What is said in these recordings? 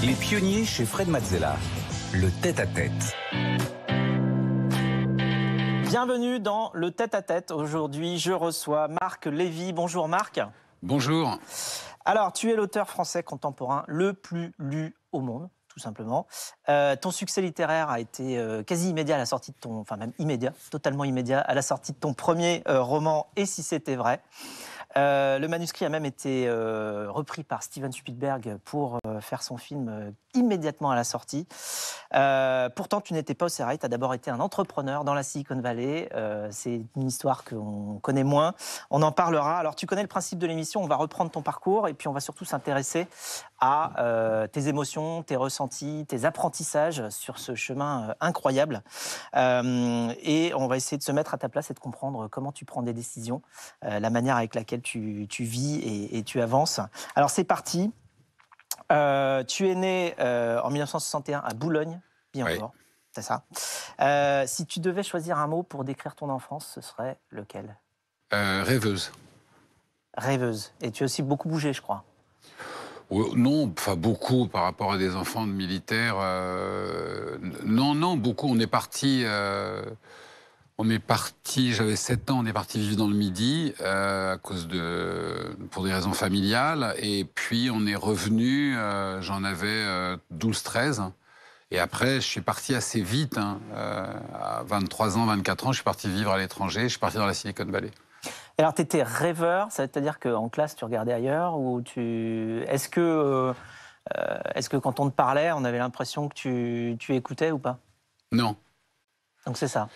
Les pionniers chez Fred Mazzella. Le tête-à-tête. Bienvenue dans le tête-à-tête. Aujourd'hui, je reçois Marc Lévy. Bonjour Marc. Bonjour. Alors, tu es l'auteur français contemporain le plus lu au monde, tout simplement. Ton succès littéraire a été quasi immédiat à la sortie de ton... Enfin, même immédiat, totalement immédiat, à la sortie de ton premier roman « Et si c'était vrai ». Le manuscrit a même été repris par Steven Spielberg pour faire son film immédiatement à la sortie. Pourtant, tu n'étais pas au sérail, tu as d'abord été un entrepreneur dans la Silicon Valley. C'est une histoire qu'on connaît moins. On en parlera. Alors, tu connais le principe de l'émission, on va reprendre ton parcours et puis on va surtout s'intéresser à tes émotions, tes ressentis, tes apprentissages sur ce chemin incroyable. Et on va essayer de se mettre à ta place et de comprendre comment tu prends des décisions, la manière avec laquelle tu vis et tu avances. Alors, c'est parti. Tu es né en 1961 à Boulogne, bien encore, oui. C'est ça. Si tu devais choisir un mot pour décrire ton enfance, ce serait lequel ? Rêveuse. Rêveuse. Et tu as aussi beaucoup bougé, je crois. Non, enfin beaucoup par rapport à des enfants de militaires. Non, beaucoup. On est parti, j'avais 7 ans, on est parti vivre dans le Midi pour des raisons familiales. Et puis on est revenu, j'en avais 12-13. Et après, je suis parti assez vite, à 23 ans, 24 ans, je suis parti vivre à l'étranger, je suis parti dans la Silicon Valley. Alors, tu étais rêveur, ça veut dire qu'en classe, tu regardais ailleurs ou Est-ce que quand on te parlait, on avait l'impression que tu écoutais ou pas ? Non. Donc, c'est ça.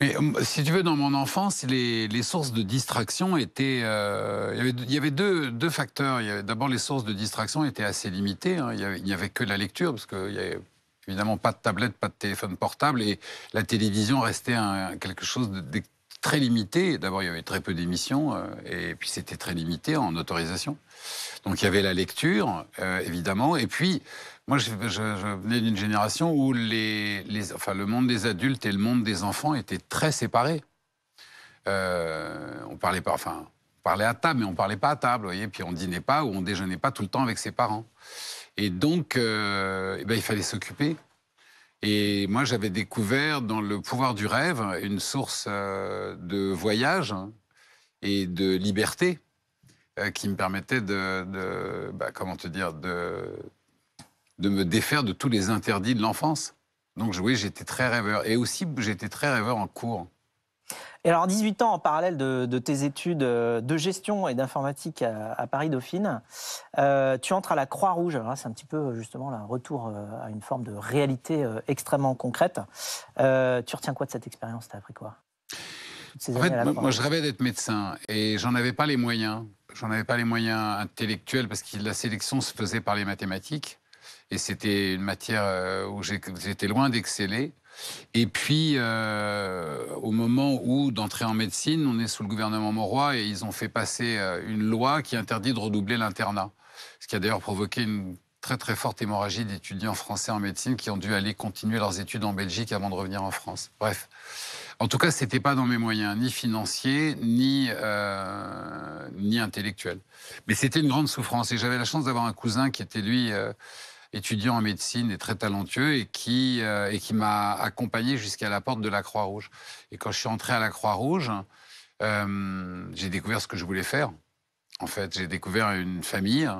Mais si tu veux, dans mon enfance, les sources de distraction étaient... il y avait deux facteurs. D'abord, les sources de distraction étaient assez limitées. Il n'y avait que la lecture, parce qu'il n'y avait évidemment pas de tablette, pas de téléphone portable, et la télévision restait quelque chose de très limité. D'abord, il y avait très peu d'émissions, et puis c'était très limité en autorisation. Donc il y avait la lecture, évidemment, et puis moi je venais d'une génération où le monde des adultes et le monde des enfants étaient très séparés. On parlait pas, on parlait à table, mais on parlait pas à table, vous voyez, puis on dînait pas ou on déjeunait pas tout le temps avec ses parents. Et donc, il fallait s'occuper. Et moi, j'avais découvert dans le pouvoir du rêve une source de voyage et de liberté qui me permettait de me défaire de tous les interdits de l'enfance. Donc oui, j'étais très rêveur. Et aussi, j'étais très rêveur en cours. Et alors, 18 ans en parallèle de tes études de gestion et d'informatique à Paris-Dauphine, tu entres à la Croix-Rouge. Alors là, c'est un petit peu, justement, un retour à une forme de réalité extrêmement concrète. Tu retiens quoi de cette expérience ? Tu as appris quoi ? En fait, moi, je rêvais d'être médecin et j'en avais pas les moyens. J'en avais pas les moyens intellectuels parce que la sélection se faisait par les mathématiques. Et c'était une matière où j'étais loin d'exceller. Et puis, au moment où, d'entrer en médecine, on est sous le gouvernement Mauroy et ils ont fait passer une loi qui interdit de redoubler l'internat. Ce qui a d'ailleurs provoqué une très très forte hémorragie d'étudiants français en médecine qui ont dû aller continuer leurs études en Belgique avant de revenir en France. Bref. En tout cas, ce n'était pas dans mes moyens, ni financiers, ni intellectuels. Mais c'était une grande souffrance. Et j'avais la chance d'avoir un cousin qui était, lui, étudiant en médecine et très talentueux, et qui m'a accompagné jusqu'à la porte de la Croix-Rouge. Et quand je suis entré à la Croix-Rouge, j'ai découvert ce que je voulais faire. En fait, j'ai découvert une famille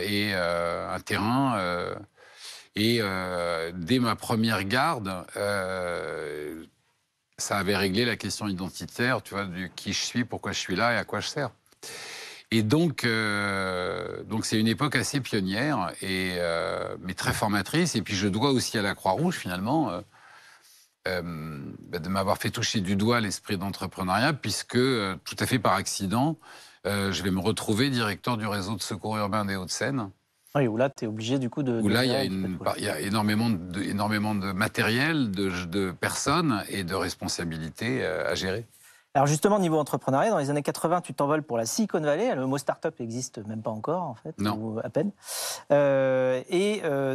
et un terrain. Dès ma première garde... ça avait réglé la question identitaire, tu vois, du qui je suis, pourquoi je suis là et à quoi je sers. Et donc c'est une époque assez pionnière, mais très formatrice. Et puis je dois aussi à la Croix-Rouge, finalement, de m'avoir fait toucher du doigt l'esprit d'entrepreneuriat, puisque, tout à fait par accident, je vais me retrouver directeur du réseau de secours urbain des Hauts-de-Seine. Oui, où là, tu es obligé du coup de... Où là, il y a énormément de matériel, de personnes et de responsabilités à gérer. Alors justement, niveau entrepreneuriat, dans les années 80, tu t'envoles pour la Silicon Valley. Le mot start-up n'existe même pas encore, en fait, non. Ou à peine.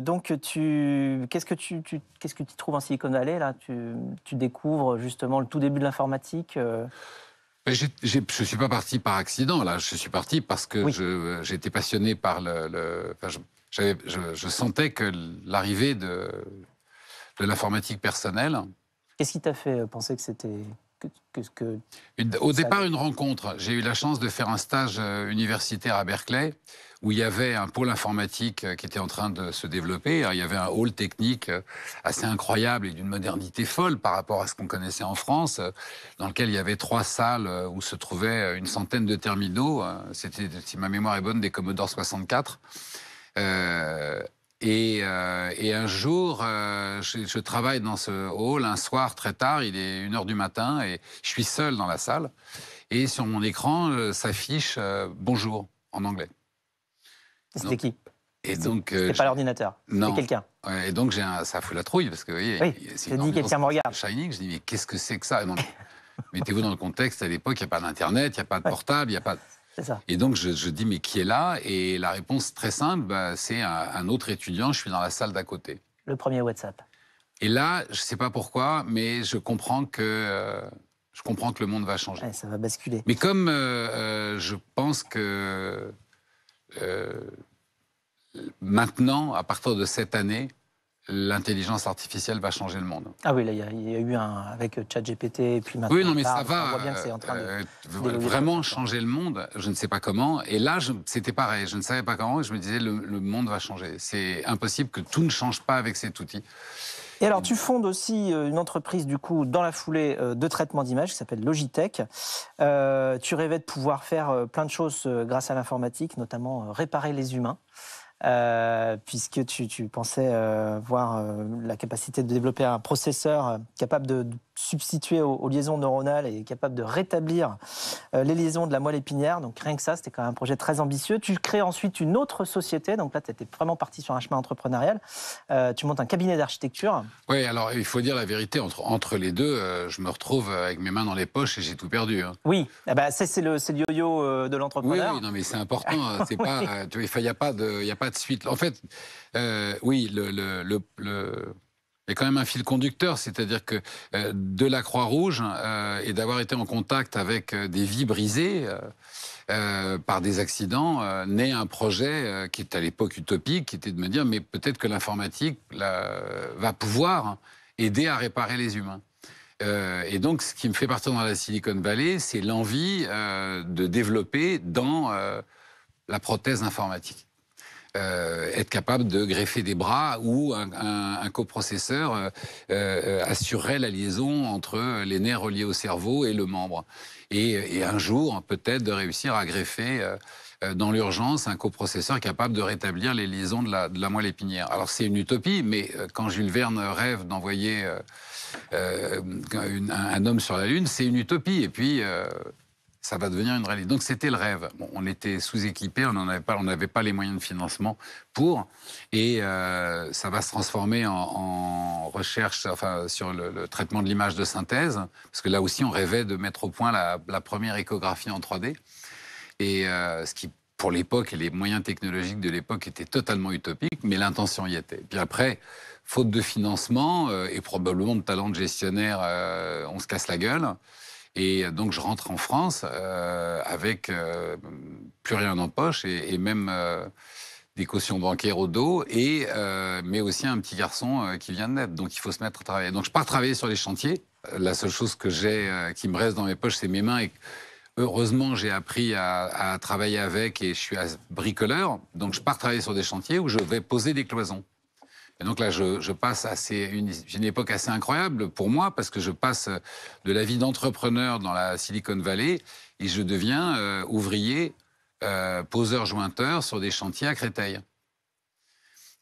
Donc, qu'est-ce que tu trouves en Silicon Valley là tu découvres justement le tout début de l'informatique Je ne suis pas parti par accident, là. Je suis parti parce que oui. J'étais passionné par je sentais que l'arrivée de l'informatique personnelle... Qu'est-ce qui t'a fait penser que c'était... Au départ, une rencontre. J'ai eu la chance de faire un stage universitaire à Berkeley, où il y avait un pôle informatique qui était en train de se développer. Il y avait un hall technique assez incroyable et d'une modernité folle par rapport à ce qu'on connaissait en France, dans lequel il y avait 3 salles où se trouvaient une centaine de terminaux. C'était, si ma mémoire est bonne, des Commodore 64. Et un jour, je travaille dans ce hall, un soir très tard, il est 1h du matin, et je suis seul dans la salle. Et sur mon écran s'affiche « Bonjour » en anglais. C'était qui? Et donc, c'était pas l'ordinateur, c'était quelqu'un. Ouais, et donc ça fout la trouille, parce que vous voyez, oui, c'est dit quelqu'un me regarde. Shining, je dis mais qu'est-ce que c'est que ça? Mettez-vous dans le contexte, à l'époque, il n'y a pas d'internet, il n'y a pas de portable, il n'y a pas... Ça. Et donc, je dis, mais qui est là? Et la réponse très simple, c'est un autre étudiant, je suis dans la salle d'à côté. Le premier WhatsApp. Et là, je ne sais pas pourquoi, mais je comprends que le monde va changer. Ouais, ça va basculer. Mais comme je pense que maintenant, à partir de cette année, l'intelligence artificielle va changer le monde. Ah oui, là, il y a eu avec ChatGPT et puis maintenant... Oui, non, mais ça va on voit bien que c'est en train de vraiment changer le monde, je ne sais pas comment. Et là, c'était pareil, je ne savais pas comment, et je me disais, le monde va changer. C'est impossible que tout ne change pas avec cet outil. Et alors, tu fondes aussi une entreprise, du coup, dans la foulée de traitement d'images qui s'appelle Logitech. Tu rêvais de pouvoir faire plein de choses grâce à l'informatique, notamment réparer les humains. Puisque tu pensais voir la capacité de développer un processeur capable de substituer aux liaisons neuronales et capable de rétablir les liaisons de la moelle épinière. Donc rien que ça, c'était quand même un projet très ambitieux. Tu crées ensuite une autre société, donc là tu étais vraiment parti sur un chemin entrepreneurial. Tu montes un cabinet d'architecture. Oui, alors il faut dire la vérité, entre les deux, je me retrouve avec mes mains dans les poches et j'ai tout perdu. Hein. Oui, c'est le yo-yo de l'entrepreneur. Oui, non, mais c'est important, c'est pas, il n'y a pas de suite. En fait, oui, il y a quand même un fil conducteur, c'est-à-dire que de la Croix-Rouge et d'avoir été en contact avec des vies brisées par des accidents, naît un projet qui est à l'époque utopique, qui était de me dire mais peut-être que l'informatique va pouvoir aider à réparer les humains. Et donc, ce qui me fait partir dans la Silicon Valley, c'est l'envie de développer dans la prothèse informatique. Être capable de greffer des bras où un coprocesseur assurerait la liaison entre les nerfs reliés au cerveau et le membre. Et un jour, peut-être, de réussir à greffer dans l'urgence un coprocesseur capable de rétablir les liaisons de la moelle épinière. Alors c'est une utopie, mais quand Jules Verne rêve d'envoyer un homme sur la Lune, c'est une utopie. Et puis... ça va devenir une réalité. Donc c'était le rêve. Bon, on était sous-équipés, on n'avait pas les moyens de financement pour, et ça va se transformer en recherche, enfin sur le traitement de l'image de synthèse, parce que là aussi on rêvait de mettre au point la première échographie en 3D, et ce qui pour l'époque et les moyens technologiques de l'époque étaient totalement utopiques, mais l'intention y était. Puis après, faute de financement et probablement de talent de gestionnaire, on se casse la gueule. Et donc, je rentre en France avec plus rien en poche et même des cautions bancaires au dos, mais aussi un petit garçon qui vient de naître. Donc, il faut se mettre à travailler. Donc, je pars travailler sur les chantiers. La seule chose que j'ai, qui me reste dans mes poches, c'est mes mains. Et heureusement, j'ai appris à travailler avec et je suis bricoleur. Donc, je pars travailler sur des chantiers où je vais poser des cloisons. Et donc là, je passe j'ai une époque assez incroyable pour moi, parce que je passe de la vie d'entrepreneur dans la Silicon Valley et je deviens ouvrier, poseur-jointeur sur des chantiers à Créteil.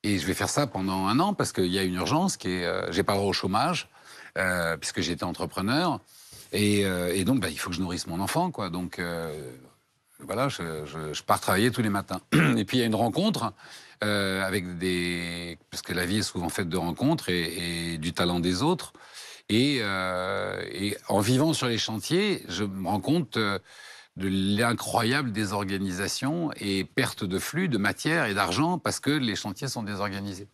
Et je vais faire ça pendant 1 an, parce qu'il y a une urgence, j'ai pas le droit au chômage, puisque j'étais entrepreneur. Et donc, il faut que je nourrisse mon enfant, quoi. Donc, voilà, je pars travailler tous les matins. Et puis, il y a une rencontre parce que la vie est souvent faite de rencontres et du talent des autres. Et en vivant sur les chantiers, je me rends compte de l'incroyable désorganisation et perte de flux, de matière et d'argent, parce que les chantiers sont désorganisés.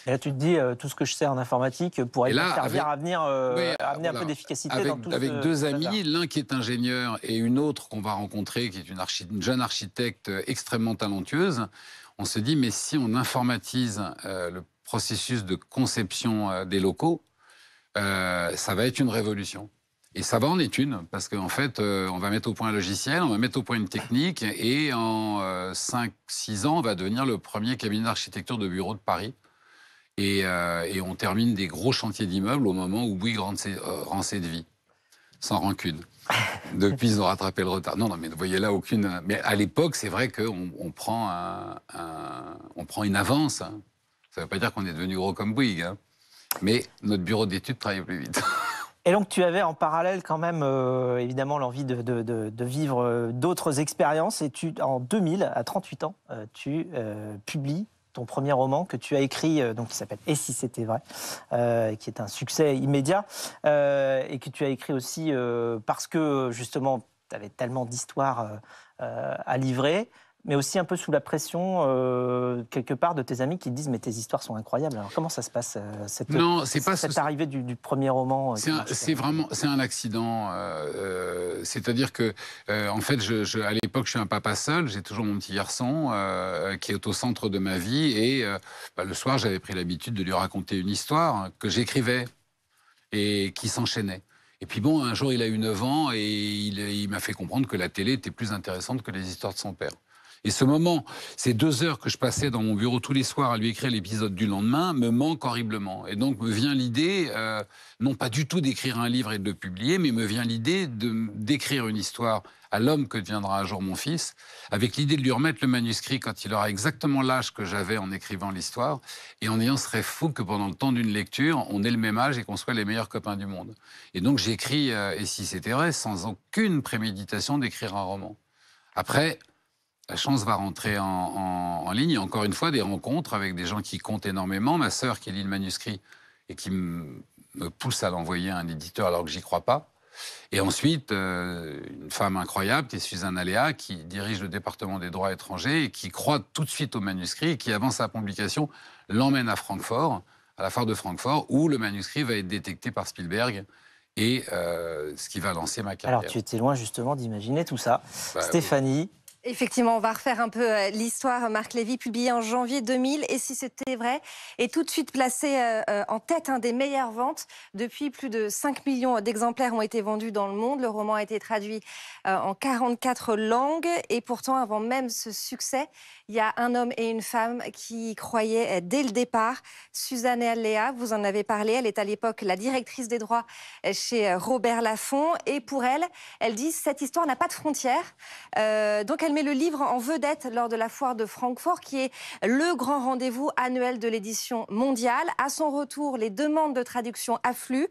Et là, tu te dis, tout ce que je sais en informatique pourrait servir à amener un peu d'efficacité dans tout avec 2 amis, l'un qui est ingénieur et une autre qu'on va rencontrer, qui est une jeune architecte extrêmement talentueuse. on se dit, mais si on informatise le processus de conception des locaux, ça va être une révolution. Et ça va en être une, parce qu'en fait, on va mettre au point un logiciel, on va mettre au point une technique, et en 5-6 ans, on va devenir le premier cabinet d'architecture de bureau de Paris. Et on termine des gros chantiers d'immeubles au moment où Bouygues rend cette vie, sans rancune. Depuis, ils ont rattrapé le retard. Non, mais vous voyez là aucune... Mais à l'époque, c'est vrai qu'on prend, on prend une avance. Hein. Ça ne veut pas dire qu'on est devenu gros comme Bouygues, hein. Mais notre bureau d'études travaille plus vite. Et donc, tu avais en parallèle quand même, évidemment, l'envie de vivre d'autres expériences. Et en 2000, à 38 ans, tu publies ton premier roman que tu as écrit, donc qui s'appelle « Et si c'était vrai », qui est un succès immédiat, et que tu as écrit aussi parce que, justement, tu avais tellement d'histoires à livrer, mais aussi un peu sous la pression, quelque part, de tes amis qui te disent « Mais tes histoires sont incroyables ». Alors, comment ça se passe, cette arrivée du premier roman C'est un accident. C'est-à-dire que, en fait, à l'époque, je suis un papa seul. J'ai toujours mon petit garçon qui est au centre de ma vie. Et le soir, j'avais pris l'habitude de lui raconter une histoire que j'écrivais et qui s'enchaînait. Et puis bon, un jour, il a eu 9 ans et il m'a fait comprendre que la télé était plus intéressante que les histoires de son père. Et ce moment, ces 2 heures que je passais dans mon bureau tous les soirs à lui écrire l'épisode du lendemain, me manquent horriblement. Et donc me vient l'idée, non pas du tout d'écrire un livre et de le publier, mais me vient l'idée d'écrire une histoire à l'homme que deviendra un jour mon fils, avec l'idée de lui remettre le manuscrit quand il aura exactement l'âge que j'avais en écrivant l'histoire, et en ayant ce rêve fou que pendant le temps d'une lecture, on ait le même âge et qu'on soit les meilleurs copains du monde. Et donc j'écris, et si c'était vrai, sans aucune préméditation d'écrire un roman. Après... La chance va rentrer en ligne. Et encore une fois, des rencontres avec des gens qui comptent énormément. Ma sœur qui lit le manuscrit et qui me pousse à l'envoyer à un éditeur alors que j'y crois pas. Et ensuite, une femme incroyable qui est Suzanne Aléa, qui dirige le département des droits étrangers et qui croit tout de suite au manuscrit et qui, avant sa publication, l'emmène à Francfort, à la foire de Francfort, où le manuscrit va être détecté par Spielberg. Et ce qui va lancer ma carrière. Alors, tu étais loin justement d'imaginer tout ça. Stéphanie. Effectivement, on va refaire un peu l'histoire. Marc Lévy, publié en janvier 2000, Et si c'était vrai, est tout de suite placé en tête des meilleures ventes. Depuis, plus de 5 millions d'exemplaires ont été vendus dans le monde. Le roman a été traduit en 44 langues. Et pourtant, avant même ce succès, il y a un homme et une femme qui y croyaient dès le départ. Suzanne Aléa, vous en avez parlé. Elle est à l'époque la directrice des droits chez Robert Laffont. Et pour elle, elle dit « Cette histoire n'a pas de frontières ». Donc elle met le livre en vedette lors de la foire de Francfort, qui est le grand rendez-vous annuel de l'édition mondiale. À son retour, les demandes de traduction affluent.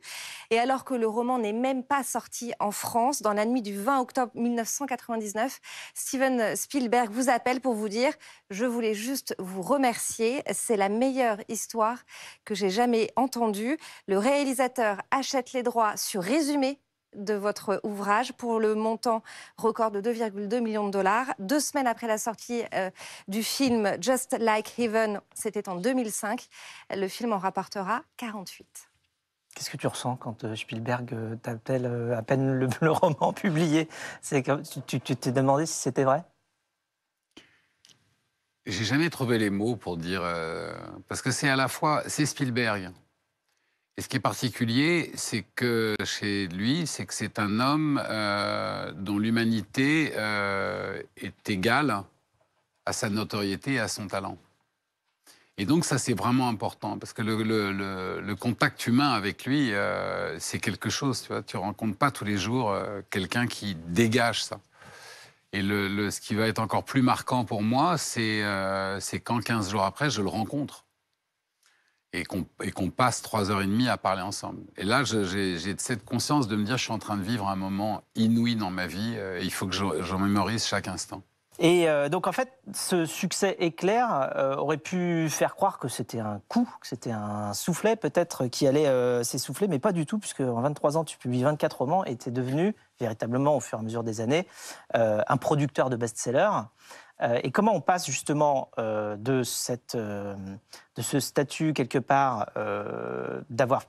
Et alors que le roman n'est même pas sorti en France, dans la nuit du 20 octobre 1999, Steven Spielberg vous appelle pour vous dire « Je voulais juste vous remercier. C'est la meilleure histoire que j'ai jamais entendue. Le réalisateur achète les droits sur résumé de votre ouvrage pour le montant record de 2,2 millions de dollars. 2 semaines après la sortie du film Just Like Heaven, c'était en 2005, le film en rapportera 48. Qu'est-ce que tu ressens quand Spielberg t'appelle à peine le roman publié? Tu t'es demandé si c'était vrai? J'ai jamais trouvé les mots pour dire... parce que c'est à la fois... C'est Spielberg. Et ce qui est particulier, c'est que chez lui, c'est que c'est un homme dont l'humanité est égale à sa notoriété et à son talent. Et donc ça, c'est vraiment important, parce que le contact humain avec lui, c'est quelque chose. Tu ne rencontres pas tous les jours quelqu'un qui dégage ça. Et ce qui va être encore plus marquant pour moi, c'est quand 15 jours après, je le rencontre. Et qu'on passe 3h30 à parler ensemble. Et là, j'ai cette conscience de me dire, je suis en train de vivre un moment inouï dans ma vie, et il faut que j'en mémorise chaque instant. Et donc, en fait, ce succès éclair aurait pu faire croire que c'était un coup, que c'était un soufflet peut-être qui allait s'essouffler, mais pas du tout, puisque en 23 ans, tu publies 24 romans et tu es devenu, véritablement, au fur et à mesure des années, un producteur de best-sellers. Et comment on passe justement de ce statut, quelque part, d'avoir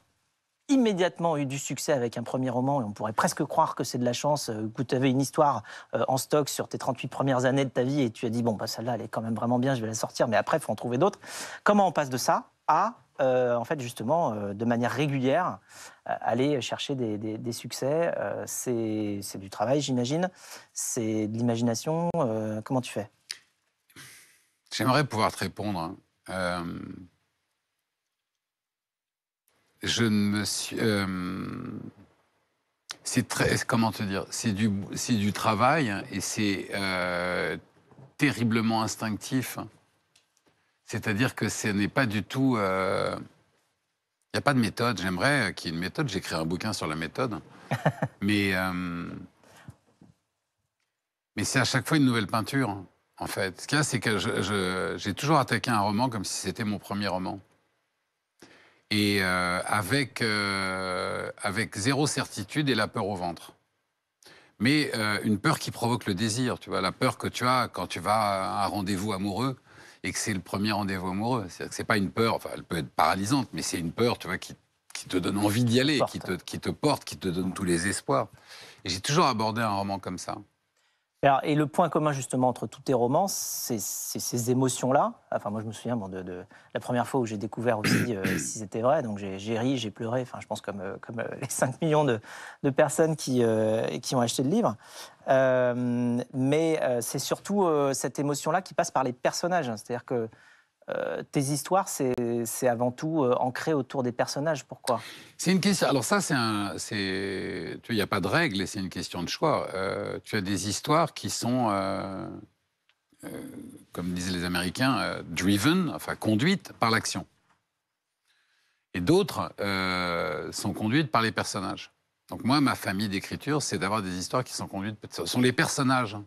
immédiatement eu du succès avec un premier roman, et on pourrait presque croire que c'est de la chance, que tu avais une histoire en stock sur tes 38 premières années de ta vie, et tu as dit, bon, bah, celle-là, elle est quand même vraiment bien, je vais la sortir, mais après, il faut en trouver d'autres. Comment on passe de ça à, en fait, justement, de manière régulière, aller chercher des succès? C'est du travail, j'imagine. C'est de l'imagination. Comment tu fais? J'aimerais pouvoir te répondre. Je ne me suis... c'est très... Comment te dire? C'est du travail et c'est terriblement instinctif. C'est-à-dire que ce n'est pas du tout... Il n'y a pas de méthode. J'aimerais qu'il y ait une méthode. J'écris un bouquin sur la méthode. Mais c'est à chaque fois une nouvelle peinture, en fait. Ce qu'il y a, c'est que j'ai toujours attaqué un roman comme si c'était mon premier roman. Et avec zéro certitude et la peur au ventre. Mais une peur qui provoque le désir, tu vois, la peur que tu as quand tu vas à un rendez-vous amoureux et que c'est le premier rendez-vous amoureux. C'est-à-dire que c'est pas une peur, enfin, elle peut être paralysante, mais c'est une peur, tu vois, qui te donne envie d'y aller, qui te porte, qui te donne tous les espoirs. Et j'ai toujours abordé un roman comme ça. Alors, et le point commun justement entre tous tes romans, c'est ces émotions-là. Enfin, moi, je me souviens de la première fois où j'ai découvert aussi si c'était vrai. Donc, j'ai ri, j'ai pleuré. Enfin, je pense comme les 5 millions de personnes qui ont acheté le livre. Mais c'est surtout cette émotion-là qui passe par les personnages. C'est-à-dire que tes histoires, c'est avant tout ancré autour des personnages. Pourquoi? C'est une question. Alors ça, il n'y a pas de règle et c'est une question de choix. Tu as des histoires qui sont, comme disaient les Américains, driven, enfin conduites par l'action. Et d'autres sont conduites par les personnages. Donc moi, ma famille d'écriture, c'est d'avoir des histoires qui sont conduites. Ce sont les personnages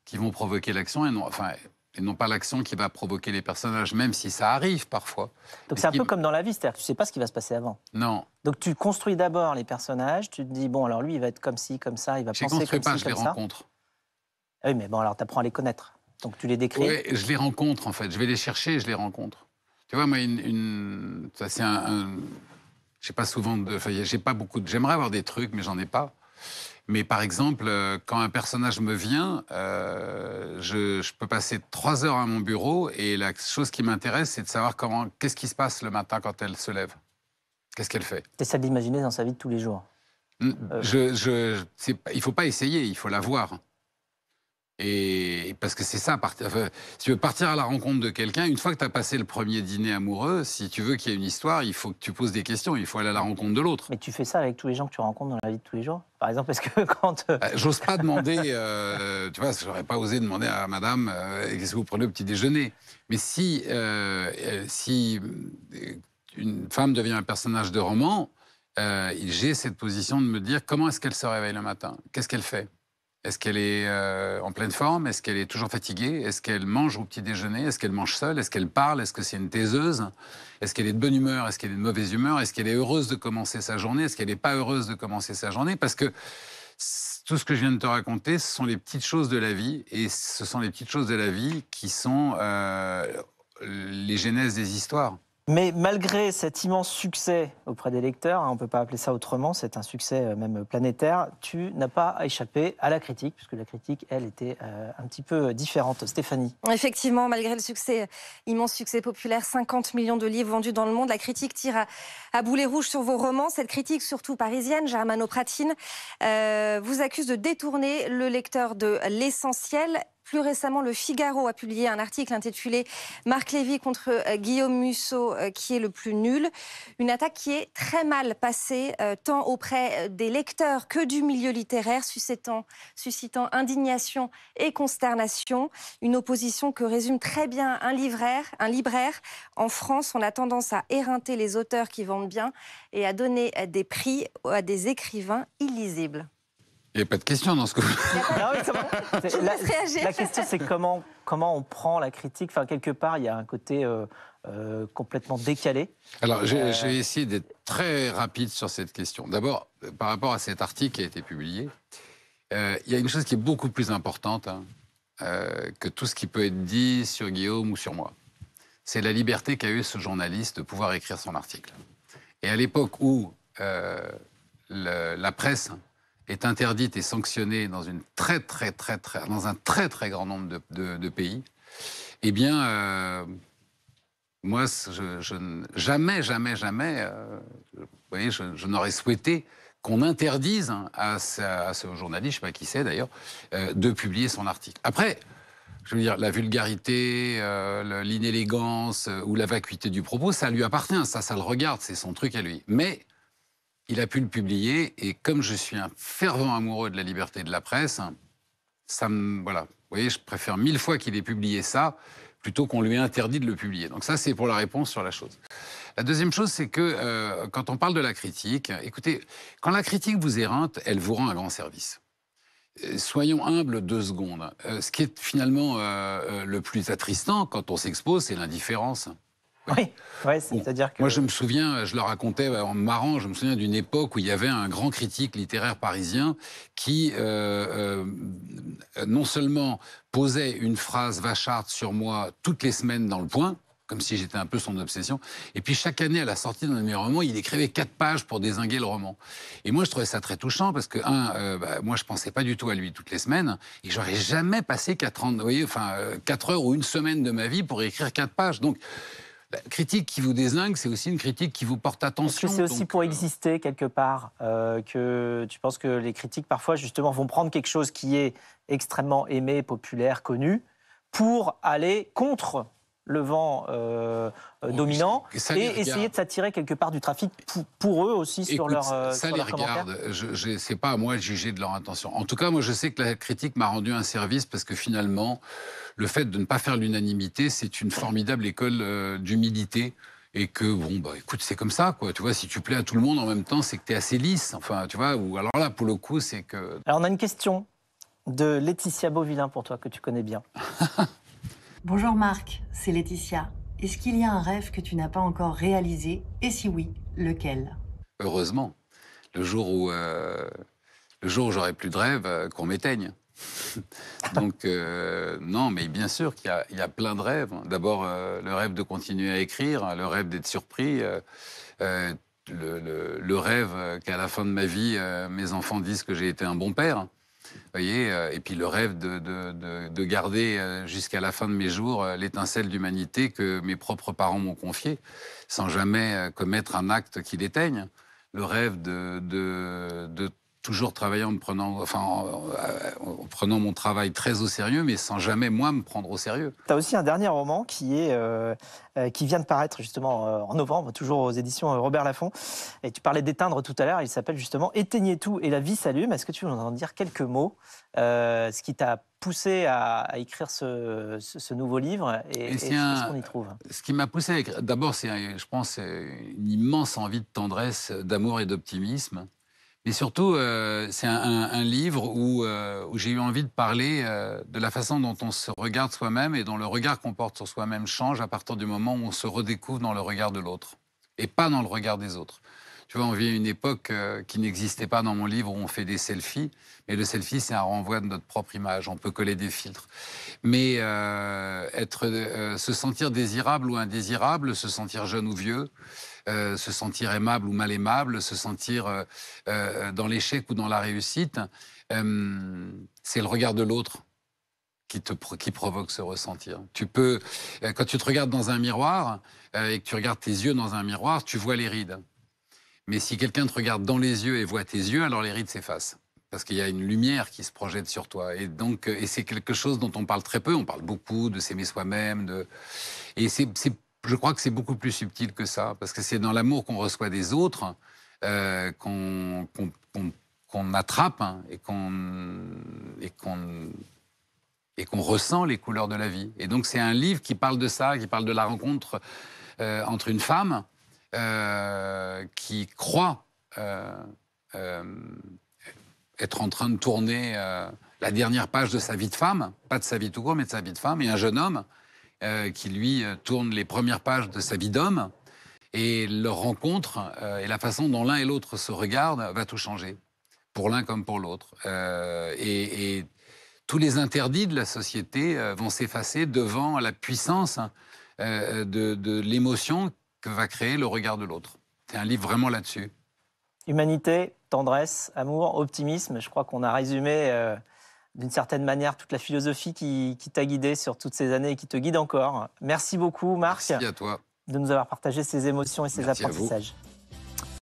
qui vont provoquer l'action et non pas l'action qui va provoquer les personnages, même si ça arrive parfois. Donc c'est un peu comme dans la vie, c'est-à-dire que tu ne sais pas ce qui va se passer avant. Non. Donc tu construis d'abord les personnages, tu te dis, bon, alors lui, il va être comme ci, comme ça, il va penser comme ci, comme ça. Je les rencontre. Ah oui, mais bon, alors tu apprends à les connaître. Donc tu les décris. Oui, je les rencontre, en fait. Je vais les chercher et je les rencontre. Tu vois, moi, ça, c'est j'ai pas souvent j'ai pas beaucoup de... J'aimerais avoir des trucs, mais j'en ai pas. Mais par exemple, quand un personnage me vient, je peux passer 3 heures à mon bureau et la chose qui m'intéresse, c'est de savoir qu'est-ce qui se passe le matin quand elle se lève. Qu'est-ce qu'elle fait? Tu essaies de l'imaginer dans sa vie de tous les jours. Il ne faut pas essayer, il faut la voir. Et parce que c'est ça, si tu veux partir à la rencontre de quelqu'un, une fois que tu as passé le premier dîner amoureux, si tu veux qu'il y ait une histoire, il faut que tu poses des questions, il faut aller à la rencontre de l'autre. Mais tu fais ça avec tous les gens que tu rencontres dans la vie de tous les jours? Par exemple, est-ce que quand... J'ose pas demander, tu vois, j'aurais pas osé demander à madame, qu'est-ce que vous prenez au petit déjeuner? Mais si une femme devient un personnage de roman, j'ai cette position de me dire, comment est-ce qu'elle se réveille le matin? Qu'est-ce qu'elle fait? Est-ce qu'elle est en pleine forme? Est-ce qu'elle est toujours fatiguée? Est-ce qu'elle mange au petit déjeuner? Est-ce qu'elle mange seule? Est-ce qu'elle parle? Est-ce que c'est une taiseuse? Est-ce qu'elle est de bonne humeur? Est-ce qu'elle est de mauvaise humeur? Est-ce qu'elle est heureuse de commencer sa journée? Est-ce qu'elle n'est pas heureuse de commencer sa journée? Parce que tout ce que je viens de te raconter, ce sont les petites choses de la vie. Et ce sont les petites choses de la vie qui sont les genèses des histoires. Mais malgré cet immense succès auprès des lecteurs, on ne peut pas appeler ça autrement, c'est un succès même planétaire, tu n'as pas échappé à la critique, puisque la critique, elle, était un petit peu différente. Stéphanie? Effectivement, malgré le succès, immense succès populaire, 50 millions de livres vendus dans le monde, la critique tire à boulet rouge sur vos romans. Cette critique, surtout parisienne, Germano Pratine, vous accuse de détourner le lecteur de l'essentiel. Plus récemment, Le Figaro a publié un article intitulé « Marc Lévy contre Guillaume Musso, qui est le plus nul ». Une attaque qui est très mal passée, tant auprès des lecteurs que du milieu littéraire, suscitant indignation et consternation. Une opposition que résume très bien un libraire. En France, on a tendance à éreinter les auteurs qui vendent bien et à donner des prix à des écrivains illisibles. Il n'y a pas de question dans ce que vous... La question, c'est comment on prend la critique. Enfin, quelque part, il y a un côté complètement décalé. Alors, je vais essayer d'être très rapide sur cette question. D'abord, par rapport à cet article qui a été publié, il y a une chose qui est beaucoup plus importante que tout ce qui peut être dit sur Guillaume ou sur moi. C'est la liberté qu'a eu ce journaliste de pouvoir écrire son article. Et à l'époque où la presse est interdite et sanctionnée dans un très très grand nombre de pays, eh bien, moi, jamais, vous voyez, je n'aurais souhaité qu'on interdise à ce journaliste, je ne sais pas qui c'est d'ailleurs, de publier son article. Après, je veux dire, la vulgarité, l'inélégance ou la vacuité du propos, ça lui appartient, ça le regarde, c'est son truc à lui. Mais il a pu le publier, et comme je suis un fervent amoureux de la liberté de la presse, ça me... Voilà, vous voyez, je préfère 1000 fois qu'il ait publié ça, plutôt qu'on lui ait interdit de le publier. Donc ça, c'est pour la réponse sur la chose. La deuxième chose, c'est que quand on parle de la critique, écoutez, quand la critique vous éreinte, elle vous rend un grand service. Soyons humbles 2 secondes. Ce qui est finalement le plus attristant quand on s'expose, c'est l'indifférence. Oui, c'est-à-dire que... Moi, je me souviens, je le racontais en me marrant, je me souviens d'une époque où il y avait un grand critique littéraire parisien qui, non seulement posait une phrase vacharde sur moi toutes les semaines dans Le Point, comme si j'étais un peu son obsession. Et puis chaque année, à la sortie d'un de mes romans, il écrivait 4 pages pour dézinguer le roman. Et moi, je trouvais ça très touchant parce que, moi, je pensais pas du tout à lui toutes les semaines, et j'aurais jamais passé 4 heures ou une semaine de ma vie pour écrire 4 pages. Donc, la critique qui vous dézingue, c'est aussi une critique qui vous porte attention. Est-ce que c'est aussi pour exister quelque part que tu penses que les critiques, parfois, justement, vont prendre quelque chose qui est extrêmement aimé, populaire, connu, pour aller contre le vent dominant et essayer de s'attirer quelque part du trafic pour eux aussi sur leurs commentaires. Ça les regarde. C'est pas à moi de juger de leur intention. En tout cas, moi, je sais que la critique m'a rendu un service parce que finalement, le fait de ne pas faire l'unanimité, c'est une formidable école d'humilité. Et que, bon, bah, écoute, c'est comme ça, quoi. Tu vois, si tu plais à tout le monde en même temps, c'est que t'es assez lisse. Enfin, tu vois, ou alors là, pour le coup, c'est que... Alors, on a une question de Laetitia Beauvillain pour toi, que tu connais bien. Bonjour Marc, c'est Laetitia. Est-ce qu'il y a un rêve que tu n'as pas encore réalisé? Et si oui, lequel? Heureusement. Le jour où j'aurai plus de rêve, qu'on m'éteigne. Donc, non, mais bien sûr qu'il y a plein de rêves. D'abord, le rêve de continuer à écrire, le rêve d'être surpris, le rêve qu'à la fin de ma vie, mes enfants disent que j'ai été un bon père. Voyez, et puis le rêve de garder jusqu'à la fin de mes jours l'étincelle d'humanité que mes propres parents m'ont confiée, sans jamais commettre un acte qui l'éteigne. Le rêve de toujours travailler en prenant mon travail très au sérieux, mais sans jamais, moi, me prendre au sérieux. Tu as aussi un dernier roman qui vient de paraître justement en novembre, toujours aux éditions Robert Laffont. Et tu parlais d'éteindre tout à l'heure, il s'appelle justement « Éteignez tout et la vie s'allume ». Est-ce que tu veux nous en dire quelques mots, ce qui t'a poussé à écrire ce nouveau livre et ce qu'on y trouve? Ce qui m'a poussé à écrire, d'abord, je pense, une immense envie de tendresse, d'amour et d'optimisme. Mais surtout, c'est un livre où j'ai eu envie de parler de la façon dont on se regarde soi-même et dont le regard qu'on porte sur soi-même change à partir du moment où on se redécouvre dans le regard de l'autre et pas dans le regard des autres. Tu vois, on vit une époque qui n'existait pas dans mon livre où on fait des selfies, mais le selfie, c'est un renvoi de notre propre image. On peut coller des filtres. Mais se sentir désirable ou indésirable, se sentir jeune ou vieux, se sentir aimable ou mal aimable, se sentir dans l'échec ou dans la réussite, c'est le regard de l'autre qui provoque ce ressentir. Tu peux, quand tu te regardes dans un miroir et que tu regardes tes yeux dans un miroir, tu vois les rides. Mais si quelqu'un te regarde dans les yeux et voit tes yeux, alors les rides s'effacent. Parce qu'il y a une lumière qui se projette sur toi. Et donc, c'est quelque chose dont on parle très peu. On parle beaucoup de s'aimer soi-même. Et je crois que c'est beaucoup plus subtil que ça. Parce que c'est dans l'amour qu'on reçoit des autres qu'on attrape et qu'on ressent les couleurs de la vie. Et donc, c'est un livre qui parle de ça, qui parle de la rencontre entre une femme qui croit être en train de tourner la dernière page de sa vie de femme, pas de sa vie tout court, mais de sa vie de femme, et un jeune homme qui, lui, tourne les premières pages de sa vie d'homme, et leur rencontre et la façon dont l'un et l'autre se regardent va tout changer, pour l'un comme pour l'autre. Et tous les interdits de la société vont s'effacer devant la puissance de l'émotion que va créer le regard de l'autre. C'est un livre vraiment là-dessus. Humanité, tendresse, amour, optimisme. Je crois qu'on a résumé d'une certaine manière toute la philosophie qui t'a guidé sur toutes ces années et qui te guide encore. Merci beaucoup, Marc. Merci à toi. De nous avoir partagé ces émotions et ces apprentissages.